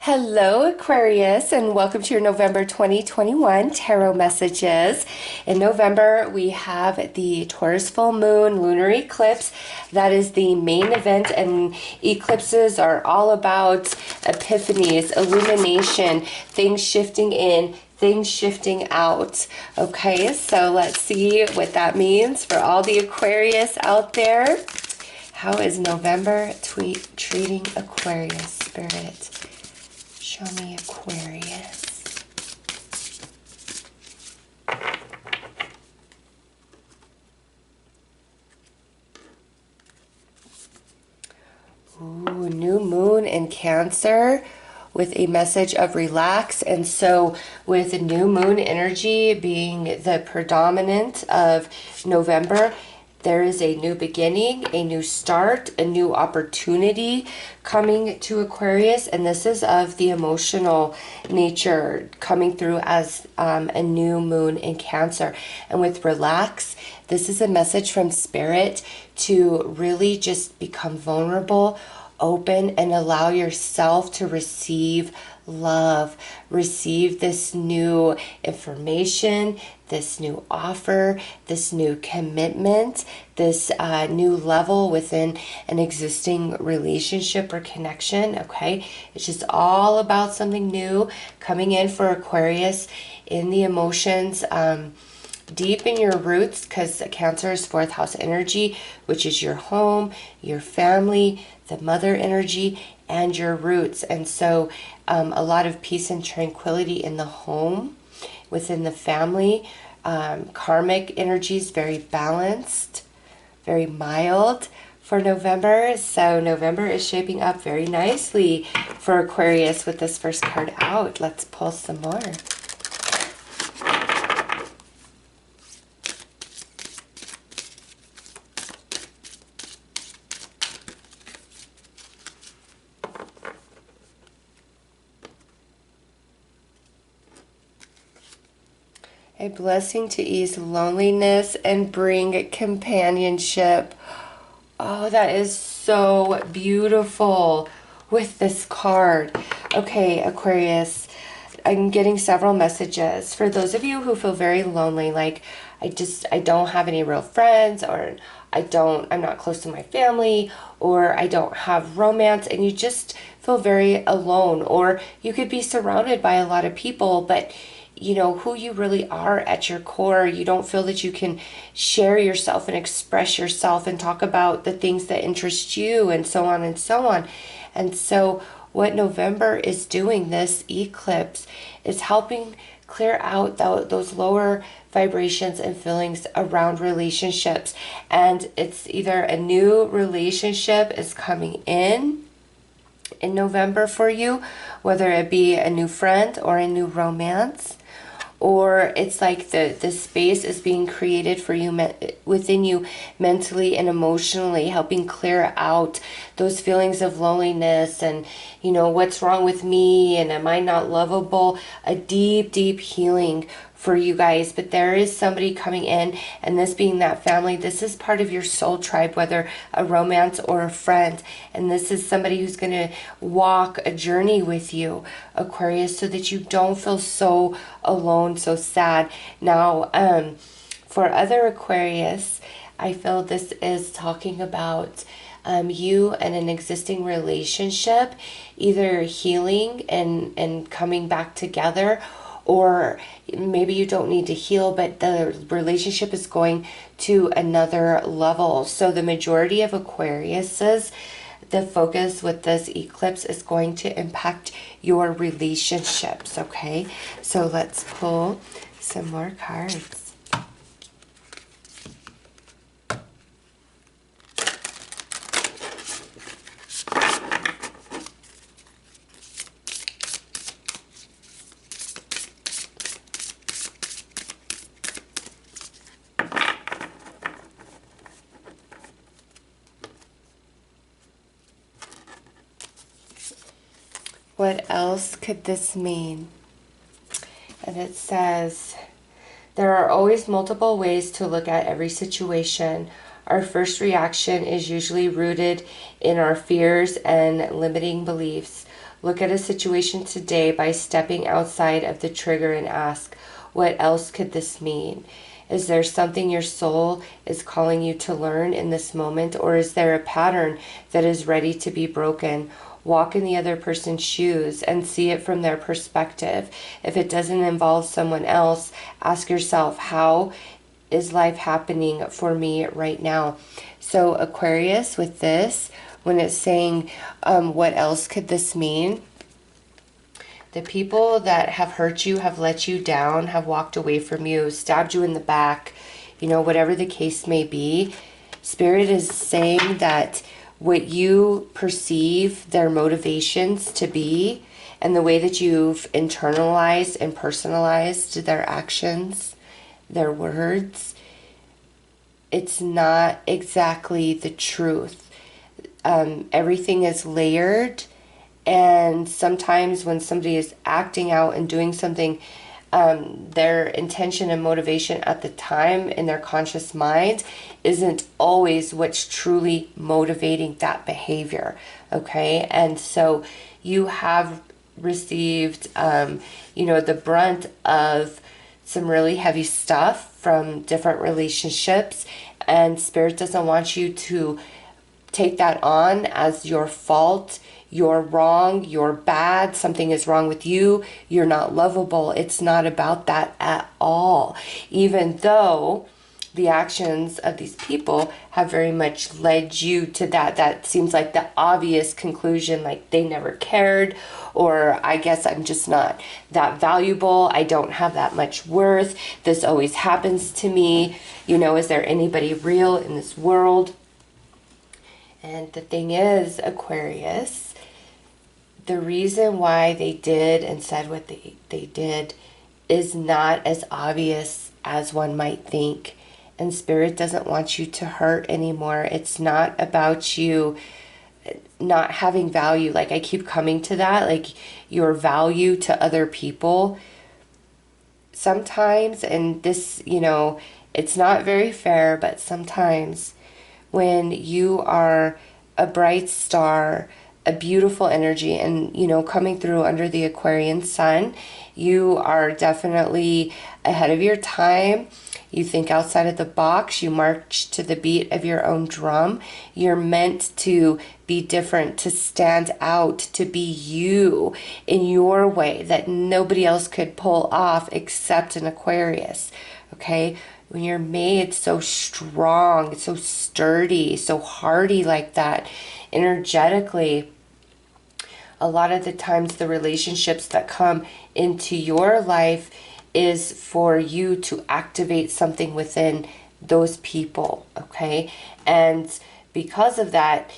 Hello, Aquarius, and welcome to your November 2021 tarot messages. In November, we have the Taurus full moon lunar eclipse. That is the main event, and eclipses are all about epiphanies, illumination, things shifting in, things shifting out. Okay, so let's see what that means for all the Aquarius out there. How is November treating Aquarius, Spirit? Show me Aquarius. Ooh, new moon in Cancer with a message of relax. And so with new moon energy being the predominant of November, there is a new beginning, a new start, a new opportunity coming to Aquarius. And this is of the emotional nature coming through as a new moon in Cancer. And with relax, this is a message from Spirit to really just become vulnerable, open, and allow yourself to receive love, receive this new information, this new offer, this new commitment, this new level within an existing relationship or connection. Okay, it's just all about something new coming in for Aquarius in the emotions. Deep in your roots, because Cancer is fourth house energy, which is your home, your family, the mother energy, and your roots. And so a lot of peace and tranquility in the home, within the family. Karmic energy is very balanced, very mild for November. So November is shaping up very nicely for Aquarius with this first card out. Let's pull some more. A blessing to ease loneliness and bring companionship. Oh, that is so beautiful with this card. Okay, Aquarius, I'm getting several messages. For those of you who feel very lonely, like I don't have any real friends, or I'm not close to my family, or I don't have romance, and you just feel very alone, or you could be surrounded by a lot of people, but you know who you really are at your core. You don't feel that you can share yourself and express yourself and talk about the things that interest you, and so on and so on. And so what November is doing, this eclipse, is helping clear out those lower vibrations and feelings around relationships. And it's either a new relationship is coming in November for you, whether it be a new friend or a new romance, or it's like the space is being created for you within you mentally and emotionally, helping clear out those feelings of loneliness and, you know, what's wrong with me and am I not lovable? A deep, deep healing for you guys. But there is somebody coming in, and this being that family, this is part of your soul tribe, whether a romance or a friend. And this is somebody who's going to walk a journey with you, Aquarius, so that you don't feel so alone, so sad. Now, for other Aquarius, I feel this is talking about you and an existing relationship, either healing and coming back together, or maybe you don't need to heal, but the relationship is going to another level. So the majority of Aquariuses, the focus with this eclipse is going to impact your relationships, okay? So let's pull some more cards. What else could this mean? And it says, there are always multiple ways to look at every situation. Our first reaction is usually rooted in our fears and limiting beliefs. Look at a situation today by stepping outside of the trigger and ask, what else could this mean? Is there something your soul is calling you to learn in this moment, or is there a pattern that is ready to be broken? Walk in the other person's shoes and see it from their perspective. If it doesn't involve someone else, ask yourself, how is life happening for me right now? So Aquarius, with this, when it's saying, what else could this mean? The people that have hurt you, have let you down, have walked away from you, stabbed you in the back, you know, whatever the case may be, Spirit is saying that what you perceive their motivations to be and the way that you've internalized and personalized their actions, their words, it's not exactly the truth. Everything is layered. And sometimes when somebody is acting out and doing something, their intention and motivation at the time in their conscious mind isn't always what's truly motivating that behavior. Okay. And so you have received, the brunt of some really heavy stuff from different relationships, and Spirit doesn't want you to take that on as your fault. You're wrong, you're bad, something is wrong with you, you're not lovable. It's not about that at all. Even though the actions of these people have very much led you to that. That seems like the obvious conclusion, like they never cared, or I guess I'm just not that valuable, I don't have that much worth, this always happens to me. You know, is there anybody real in this world? And the thing is, Aquarius, the reason why they did and said what they did is not as obvious as one might think. And Spirit doesn't want you to hurt anymore. It's not about you not having value. Like, I keep coming to that, like your value to other people. Sometimes, and this, it's not very fair, but sometimes when you are a bright star, a beautiful energy, and coming through under the Aquarian sun, you are definitely ahead of your time. You think outside of the box, you march to the beat of your own drum. You're meant to be different, to stand out, to be you in your way that nobody else could pull off except an Aquarius. Okay, when you're made so strong, so sturdy, so hardy like that, energetically, a lot of the times the relationships that come into your life is for you to activate something within those people, okay? And because of that,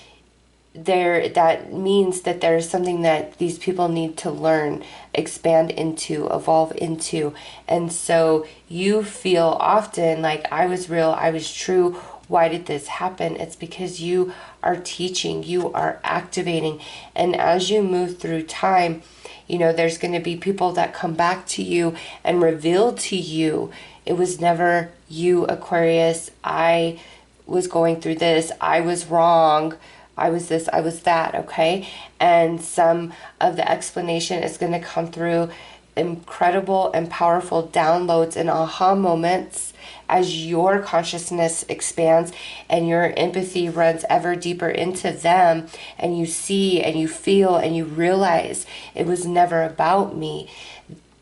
that means that there's something that these people need to learn, expand into, evolve into. And so you feel often like, I was real, I was true, why did this happen? It's because you are teaching, you are activating. And as you move through time, there's going to be people that come back to you and reveal to you, it was never you, Aquarius. I was going through this. I was wrong. I was this, I was that, okay? And some of the explanation is going to come through incredible and powerful downloads and aha moments as your consciousness expands and your empathy runs ever deeper into them, and you see and you feel and you realize it was never about me.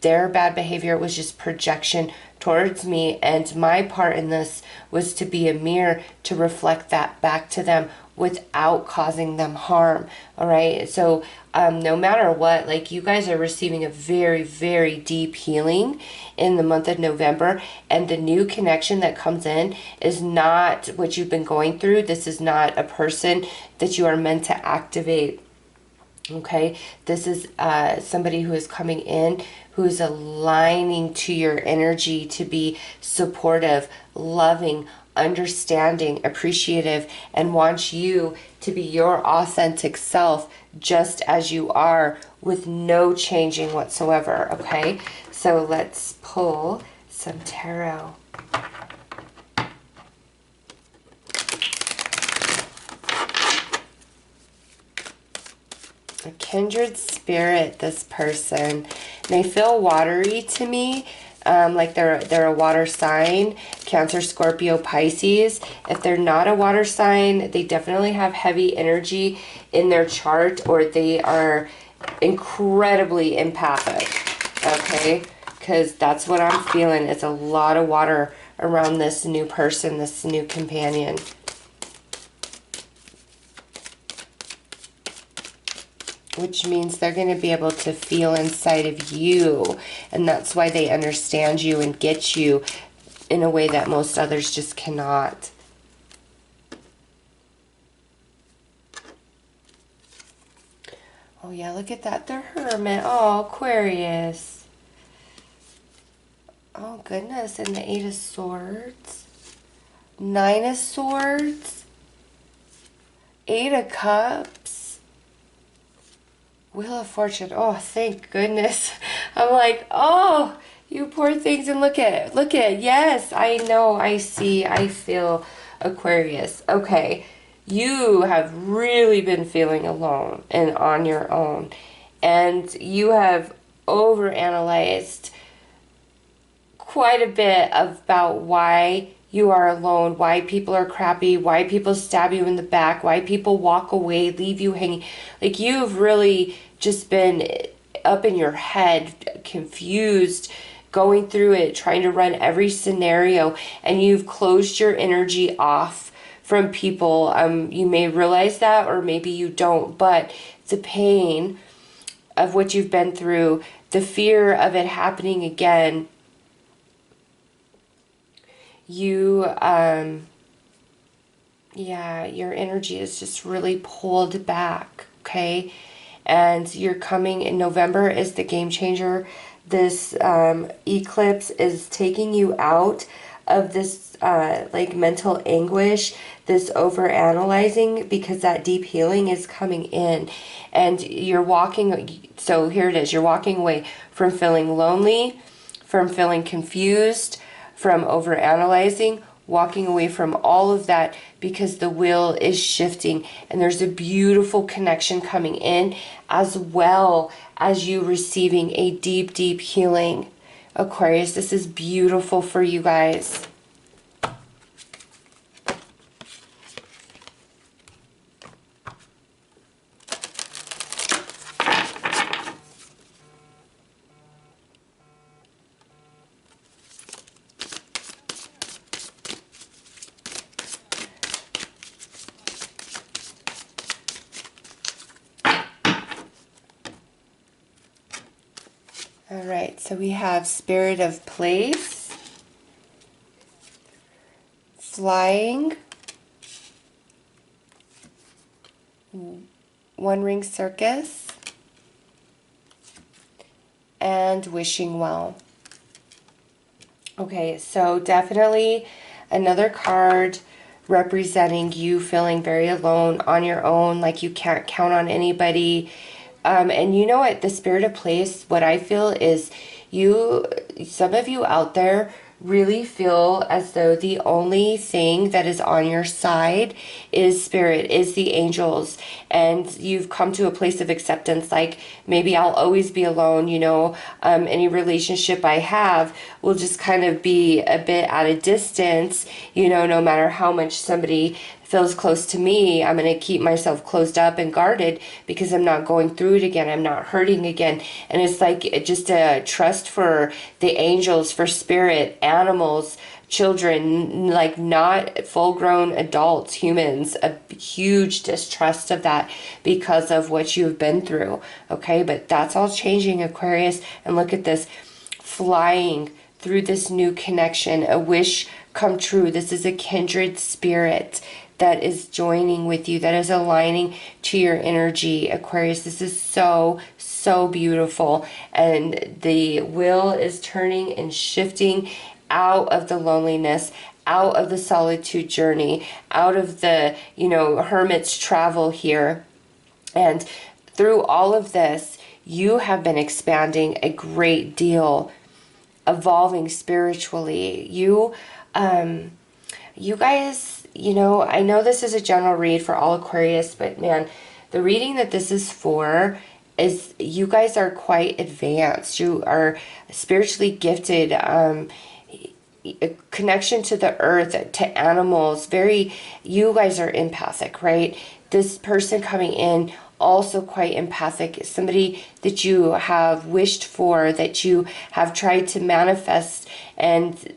Their bad behavior was just projection towards me, and my part in this was to be a mirror to reflect that back to them without causing them harm. All right, so no matter what, like, you guys are receiving a very, very deep healing in the month of November, and the new connection that comes in is not what you've been going through. This is not a person that you are meant to activate. Okay, this is somebody who is coming in, who's aligning to your energy to be supportive, loving, understanding, appreciative, and wants you to be your authentic self just as you are, with no changing whatsoever. Okay, so let's pull some tarot. kindred spirit, this person. They feel watery to me. Like they're a water sign, Cancer, Scorpio, Pisces. If they're not a water sign, they definitely have heavy energy in their chart, or they are incredibly empathic, okay? Because that's what I'm feeling. It's a lot of water around this new person, this new companion. Which means they're going to be able to feel inside of you. And that's why they understand you and get you in a way that most others just cannot. Oh yeah, look at that. The Hermit. Oh, Aquarius. Oh goodness. And the 8 of Swords. 9 of Swords. 8 of Cups. Wheel of Fortune. Oh, thank goodness. I'm like, oh, you poor things. And look at it. Look at it. Yes, I know. I see. I feel, Aquarius. Okay. You have really been feeling alone and on your own. And you have overanalyzed quite a bit about why you are alone, why people are crappy, why people stab you in the back, why people walk away, leave you hanging. Like, you've really just been up in your head, confused, going through it, trying to run every scenario, and you've closed your energy off from people. You may realize that, or maybe you don't, but the pain of what you've been through, the fear of it happening again, you, yeah, your energy is just really pulled back, okay? And you're coming in November is the game changer. This eclipse is taking you out of this like mental anguish, this over analyzing, because that deep healing is coming in. And you're walking, so here it is, you're walking away from feeling lonely, from feeling confused, from over analyzing, walking away from all of that, because the wheel is shifting and there's a beautiful connection coming in, as well as you receiving a deep, deep healing. Aquarius, this is beautiful for you guys. All right, so we have Spirit of Place, Flying, One Ring Circus, and Wishing Well. Okay, so definitely another card representing you feeling very alone, on your own, like you can't count on anybody. And you know what, the Spirit of Place, what I feel is some of you out there really feel as though the only thing that is on your side is spirit, is the angels, and you've come to a place of acceptance, like, maybe I'll always be alone, you know, any relationship I have will just kind of be a bit at a distance, you know, no matter how much somebody feels close to me, I'm going to keep myself closed up and guarded because I'm not going through it again. I'm not hurting again. And it's like just a trust for the angels, for spirit, animals, children, like not full-grown adults, humans, a huge distrust of that because of what you've been through. Okay, but that's all changing, Aquarius. And look at this, flying through this new connection, a wish come true. This is a kindred spirit that is joining with you, that is aligning to your energy, Aquarius. This is so, so beautiful. And the wheel is turning and shifting out of the loneliness, out of the solitude journey, out of the, you know, hermit's travel here. And through all of this, you have been expanding a great deal, evolving spiritually. You guys, you know, I know this is a general read for all Aquarius, but man, the reading that this is for is you guys are quite advanced. You are spiritually gifted. A connection to the earth, to animals. You guys are empathic, right? This person coming in also quite empathic, somebody that you have wished for, that you have tried to manifest, and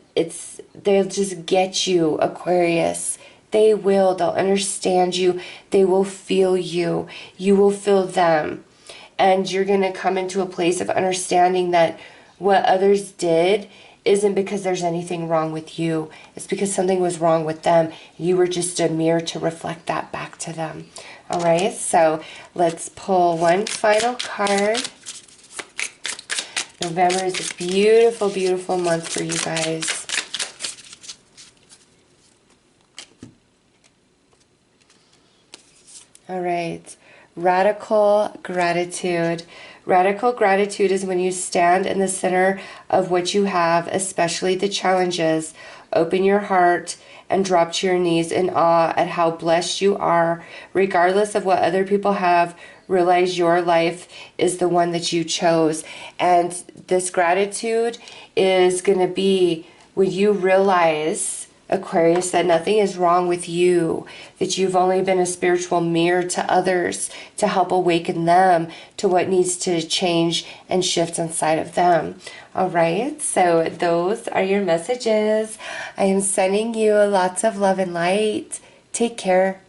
they'll just get you, Aquarius. They'll understand you, they will feel you, you will feel them, and you're going to come into a place of understanding that what others did isn't because there's anything wrong with you. It's because something was wrong with them. You were just a mirror to reflect that back to them. All right, so let's pull one final card. November is a beautiful, beautiful month for you guys. All right, radical gratitude. Radical gratitude is when you stand in the center of what you have, especially the challenges. Open your heart and drop to your knees in awe at how blessed you are. Regardless of what other people have, realize your life is the one that you chose. And this gratitude is going to be when you realize, Aquarius, that nothing is wrong with you, that you've only been a spiritual mirror to others to help awaken them to what needs to change and shift inside of them. All right, so those are your messages. I am sending you lots of love and light. Take care.